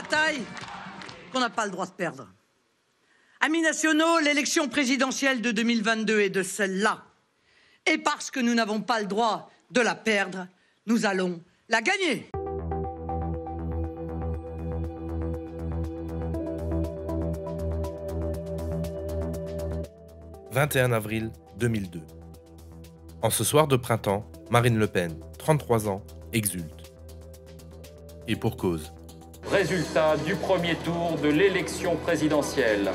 bataille qu'on n'a pas le droit de perdre. Amis nationaux, l'élection présidentielle de 2022 est de celle-là. Et parce que nous n'avons pas le droit de la perdre, nous allons la gagner. « 21 avril 2002. En ce soir de printemps, Marine Le Pen, 33 ans, exulte. Et pour cause. Résultat du premier tour de l'élection présidentielle.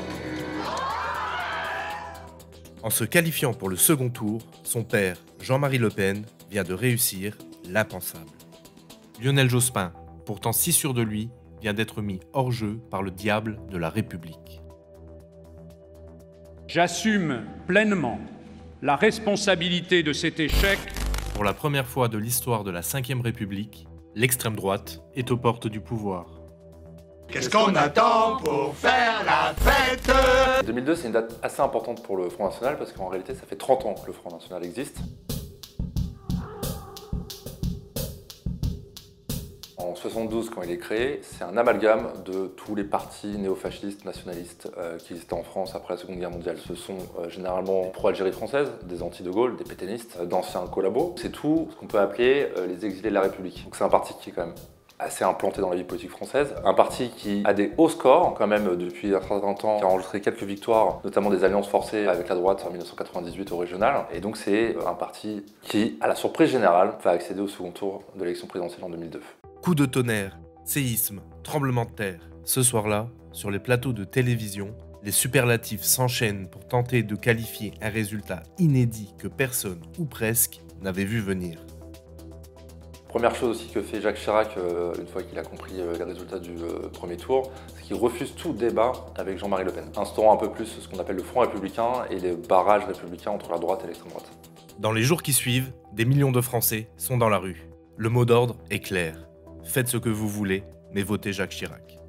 En se qualifiant pour le second tour, son père, Jean-Marie Le Pen, vient de réussir l'impensable. Lionel Jospin, pourtant si sûr de lui, vient d'être mis hors jeu par le diable de la République. J'assume pleinement la responsabilité de cet échec. Pour la première fois de l'histoire de la Ve République, l'extrême droite est aux portes du pouvoir. Qu'est-ce qu'on attend pour faire la fête? 2002, c'est une date assez importante pour le Front National parce qu'en réalité, ça fait 30 ans que le Front National existe. En 72, quand il est créé, c'est un amalgame de tous les partis néofascistes, nationalistes qui existaient en France après la Seconde Guerre mondiale. Ce sont généralement pro-Algérie française, des anti-de Gaulle, des pétainistes, d'anciens collabos. C'est tout ce qu'on peut appeler les exilés de la République. Donc c'est un parti qui est quand même assez implanté dans la vie politique française. Un parti qui a des hauts scores quand même depuis un certain temps, qui a enregistré quelques victoires, notamment des alliances forcées avec la droite en 1998 au régional. Et donc c'est un parti qui, à la surprise générale, va accéder au second tour de l'élection présidentielle en 2002. Coup de tonnerre, séisme, tremblement de terre. Ce soir-là, sur les plateaux de télévision, les superlatifs s'enchaînent pour tenter de qualifier un résultat inédit que personne, ou presque, n'avait vu venir. Première chose aussi que fait Jacques Chirac une fois qu'il a compris les résultats du premier tour, c'est qu'il refuse tout débat avec Jean-Marie Le Pen, instaurant un peu plus ce qu'on appelle le Front républicain et les barrages républicains entre la droite et l'extrême droite. Dans les jours qui suivent, des millions de Français sont dans la rue. Le mot d'ordre est clair. Faites ce que vous voulez, mais votez Jacques Chirac.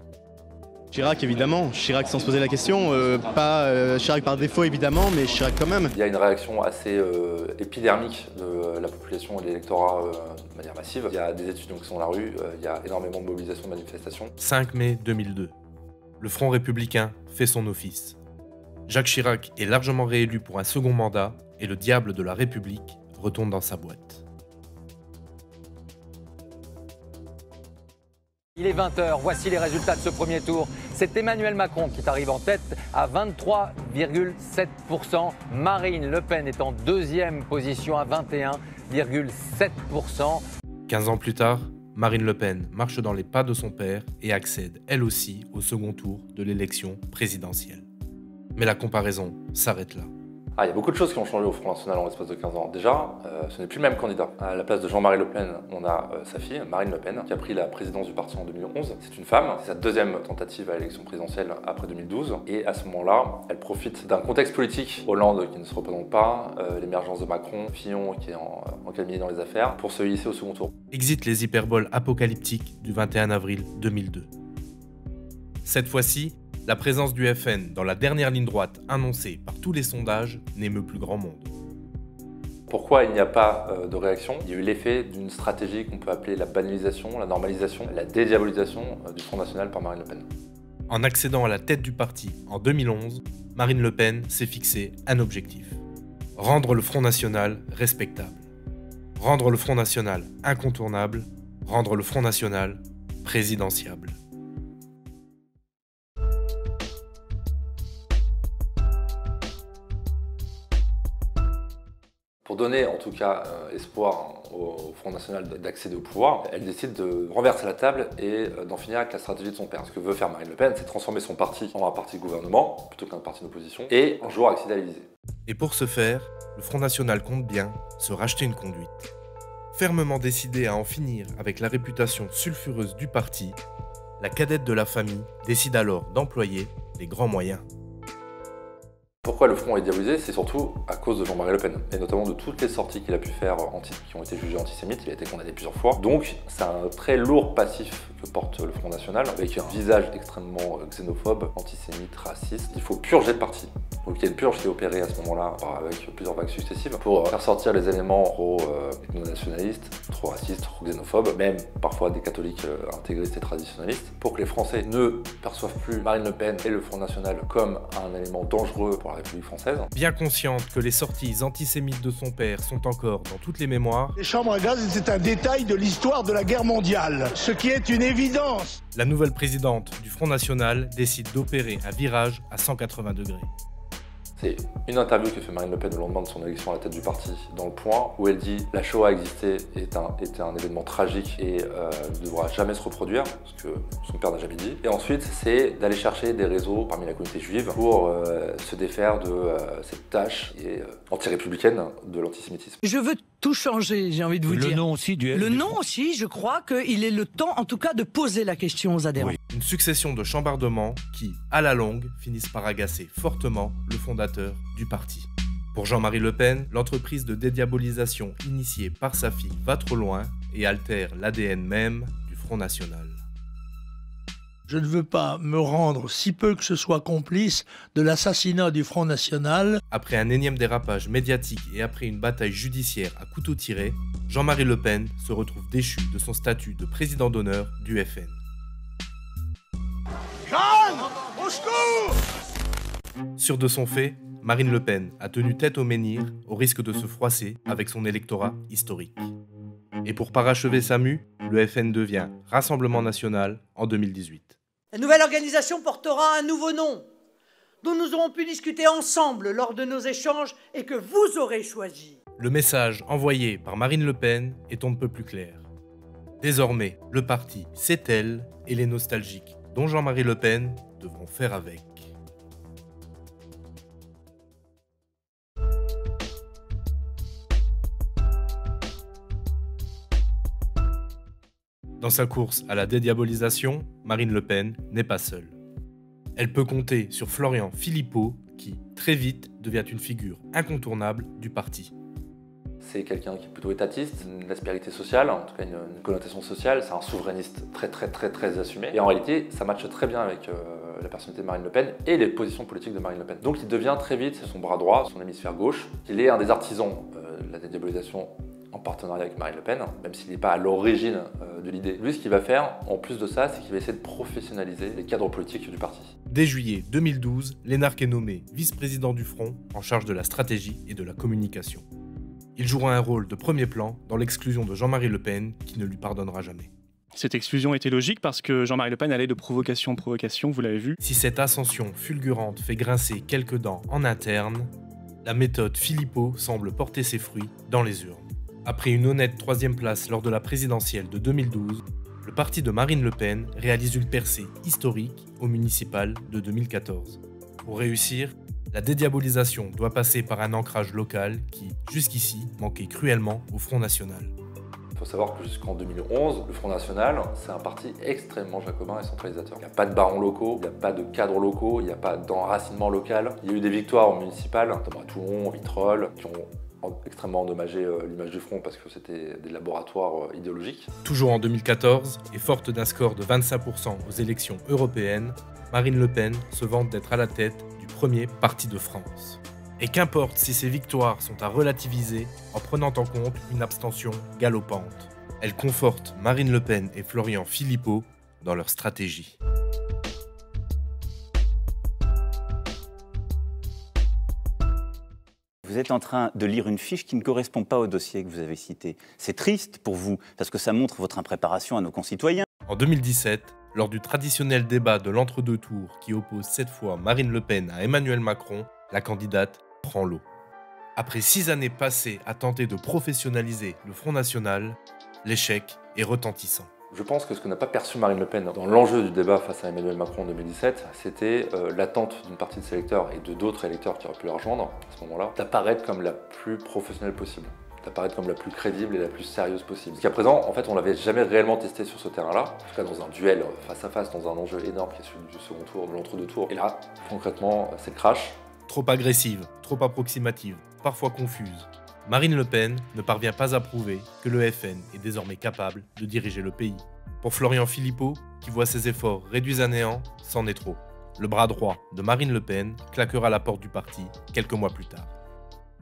Chirac évidemment, Chirac sans se poser la question, pas Chirac par défaut évidemment, mais Chirac quand même. Il y a une réaction assez épidermique de la population et de l'électorat de manière massive. Il y a des étudiants qui sont dans la rue, il y a énormément de mobilisations, de manifestations. 5 mai 2002. Le Front républicain fait son office. Jacques Chirac est largement réélu pour un second mandat et le diable de la République retourne dans sa boîte. Il est 20h, voici les résultats de ce premier tour. C'est Emmanuel Macron qui arrive en tête à 23,7%. Marine Le Pen est en deuxième position à 21,7%. 15 ans plus tard, Marine Le Pen marche dans les pas de son père et accède elle aussi au second tour de l'élection présidentielle. Mais la comparaison s'arrête là. Il y a beaucoup de choses qui ont changé au Front National en l'espace de 15 ans. Déjà, ce n'est plus le même candidat. À la place de Jean-Marie Le Pen, on a sa fille, Marine Le Pen, qui a pris la présidence du parti en 2011. C'est une femme, c'est sa deuxième tentative à l'élection présidentielle après 2012. Et à ce moment-là, elle profite d'un contexte politique, Hollande qui ne se représente pas, l'émergence de Macron, Fillon qui est en cabinet dans les affaires, pour se hisser au second tour. Exit les hyperboles apocalyptiques du 21 avril 2002. Cette fois-ci, la présence du FN dans la dernière ligne droite annoncée par tous les sondages n'émeut plus grand monde. Pourquoi il n'y a pas de réaction? Il y a eu l'effet d'une stratégie qu'on peut appeler la banalisation, la normalisation, la dédiabolisation du Front National par Marine Le Pen. En accédant à la tête du parti en 2011, Marine Le Pen s'est fixé un objectif. Rendre le Front National respectable. Rendre le Front National incontournable. Rendre le Front National présidentiable. Pour donner en tout cas espoir au Front National d'accéder au pouvoir, elle décide de renverser la table et d'en finir avec la stratégie de son père. Ce que veut faire Marine Le Pen, c'est transformer son parti en un parti de gouvernement plutôt qu'un parti d'opposition et un jour accéder à l'Élysée. Et pour ce faire, le Front National compte bien se racheter une conduite. Fermement décidée à en finir avec la réputation sulfureuse du parti, la cadette de la famille décide alors d'employer les grands moyens. Pourquoi le Front est diabolisé? C'est surtout à cause de Jean-Marie Le Pen, et notamment de toutes les sorties qu'il a pu faire qui ont été jugées antisémites. Il a été condamné plusieurs fois. Donc c'est un très lourd passif que porte le Front National, avec un visage extrêmement xénophobe, antisémite, raciste. Il faut purger le parti. Donc il y a une purge qui est opérée à ce moment-là, avec plusieurs vagues successives, pour faire sortir les éléments pro-ethno-nationalistes, trop racistes, trop xénophobes, même parfois des catholiques intégristes et traditionnalistes, pour que les Français ne perçoivent plus Marine Le Pen et le Front National comme un élément dangereux pour la République française. Bien consciente que les sorties antisémites de son père sont encore dans toutes les mémoires, Les chambres à gaz, c'est un détail de l'histoire de la guerre mondiale, ce qui est une évidence. la nouvelle présidente du Front National décide d'opérer un virage à 180 degrés. C'est une interview que fait Marine Le Pen le lendemain de son élection à la tête du parti dans Le Point, où elle dit « La Shoah a existé, était un événement tragique et ne devra jamais se reproduire », ce que son père n'a jamais dit. Et ensuite, c'est d'aller chercher des réseaux parmi la communauté juive pour se défaire de cette tâche anti-républicaine de l'antisémitisme. Je veux tout changer, j'ai envie de vous dire. Le nom aussi du Le nom aussi, je crois qu'il est le temps, en tout cas, de poser la question aux adhérents. Oui. Une succession de chambardements qui, à la longue, finissent par agacer fortement le fondateur du parti. Pour Jean-Marie Le Pen, l'entreprise de dédiabolisation initiée par sa fille va trop loin et altère l'ADN même du Front National. Je ne veux pas me rendre, si peu que ce soit complice, de l'assassinat du Front National. Après un énième dérapage médiatique et après une bataille judiciaire à couteau tiré, Jean-Marie Le Pen se retrouve déchu de son statut de président d'honneur du FN. Jeanne, au secours! Sûre de son fait, Marine Le Pen a tenu tête au menhir au risque de se froisser avec son électorat historique. Et pour parachever sa mue, le FN devient Rassemblement National en 2018. La nouvelle organisation portera un nouveau nom, dont nous aurons pu discuter ensemble lors de nos échanges et que vous aurez choisi. Le message envoyé par Marine Le Pen est on ne peut plus clair. Désormais, le parti, c'est elle et les nostalgiques, dont Jean-Marie Le Pen, devront faire avec. Dans sa course à la dédiabolisation, Marine Le Pen n'est pas seule. Elle peut compter sur Florian Philippot, qui, très vite, devient une figure incontournable du parti. C'est quelqu'un qui est plutôt étatiste, une aspérité sociale, en tout cas une connotation sociale, c'est un souverainiste très assumé. Et en réalité, ça matche très bien avec la personnalité de Marine Le Pen et les positions politiques de Marine Le Pen. Donc il devient très vite, c'est son bras droit, son hémisphère gauche. Il est un des artisans de la dédiabolisation en partenariat avec Marine Le Pen, même s'il n'est pas à l'origine de l'idée. Lui, ce qu'il va faire, en plus de ça, c'est qu'il va essayer de professionnaliser les cadres politiques du parti. Dès juillet 2012, Lénarque est nommé vice-président du Front en charge de la stratégie et de la communication. Il jouera un rôle de premier plan dans l'exclusion de Jean-Marie Le Pen, qui ne lui pardonnera jamais. Cette exclusion était logique parce que Jean-Marie Le Pen allait de provocation en provocation, vous l'avez vu. Si cette ascension fulgurante fait grincer quelques dents en interne, la méthode Philippot semble porter ses fruits dans les urnes. Après une honnête 3e place lors de la présidentielle de 2012, le parti de Marine Le Pen réalise une percée historique au municipal de 2014. Pour réussir, la dédiabolisation doit passer par un ancrage local qui, jusqu'ici, manquait cruellement au Front National. Il faut savoir que jusqu'en 2011, le Front National, c'est un parti extrêmement jacobin et centralisateur. Il n'y a pas de barons locaux, il n'y a pas de cadres locaux, il n'y a pas d'enracinement local. Il y a eu des victoires municipales, notamment à Toulon, Vitrolles, qui ont extrêmement endommagé l'image du Front parce que c'était des laboratoires idéologiques. Toujours en 2014, et forte d'un score de 25% aux élections européennes, Marine Le Pen se vante d'être à la tête du premier parti de France. Et qu'importe si ces victoires sont à relativiser en prenant en compte une abstention galopante. Elle conforte Marine Le Pen et Florian Philippot dans leur stratégie. Vous êtes en train de lire une fiche qui ne correspond pas au dossier que vous avez cité. C'est triste pour vous, parce que ça montre votre impréparation à nos concitoyens. En 2017, lors du traditionnel débat de l'entre-deux tours qui oppose cette fois Marine Le Pen à Emmanuel Macron, la candidate prend l'eau. Après 6 années passées à tenter de professionnaliser le Front National, l'échec est retentissant. Je pense que ce que n'a pas perçu Marine Le Pen dans l'enjeu du débat face à Emmanuel Macron en 2017, c'était l'attente d'une partie de ses électeurs et de d'autres électeurs qui auraient pu la rejoindre à ce moment-là, d'apparaître comme la plus professionnelle possible, d'apparaître comme la plus crédible et la plus sérieuse possible. Jusqu'à présent, en fait, on l'avait jamais réellement testé sur ce terrain-là, en tout cas dans un duel face à face, dans un enjeu énorme qui est celui du second tour, de l'entre-deux tours. Et là, concrètement, c'est le crash. Trop agressive, trop approximative, parfois confuse, Marine Le Pen ne parvient pas à prouver que le FN est désormais capable de diriger le pays. Pour Florian Philippot, qui voit ses efforts réduits à néant, c'en est trop. Le bras droit de Marine Le Pen claquera la porte du parti quelques mois plus tard.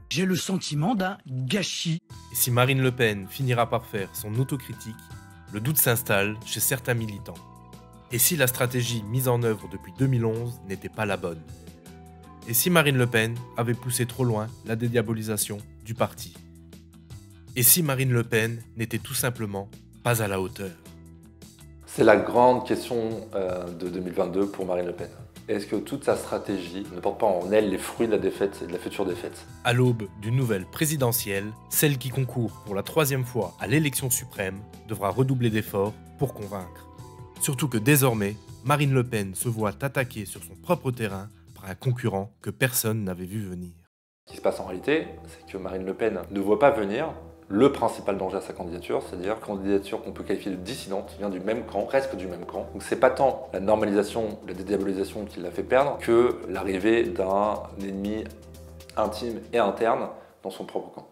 J'ai le sentiment d'un gâchis. Et si Marine Le Pen finira par faire son autocritique, le doute s'installe chez certains militants. Et si la stratégie mise en œuvre depuis 2011 n'était pas la bonne? Et si Marine Le Pen avait poussé trop loin la dédiabolisation du parti? Et si Marine Le Pen n'était tout simplement pas à la hauteur? C'est la grande question de 2022 pour Marine Le Pen. Est-ce que toute sa stratégie ne porte pas en elle les fruits de la défaite et de la future défaite? À l'aube d'une nouvelle présidentielle, celle qui concourt pour la 3e fois à l'élection suprême devra redoubler d'efforts pour convaincre. Surtout que désormais, Marine Le Pen se voit attaquer sur son propre terrain par un concurrent que personne n'avait vu venir. Ce qui se passe en réalité, c'est que Marine Le Pen ne voit pas venir le principal danger à sa candidature, c'est-à-dire candidature qu'on peut qualifier de dissidente, qui vient du même camp, presque du même camp. Donc c'est pas tant la normalisation, la dédiabolisation qui l'a fait perdre, que l'arrivée d'un ennemi intime et interne dans son propre camp.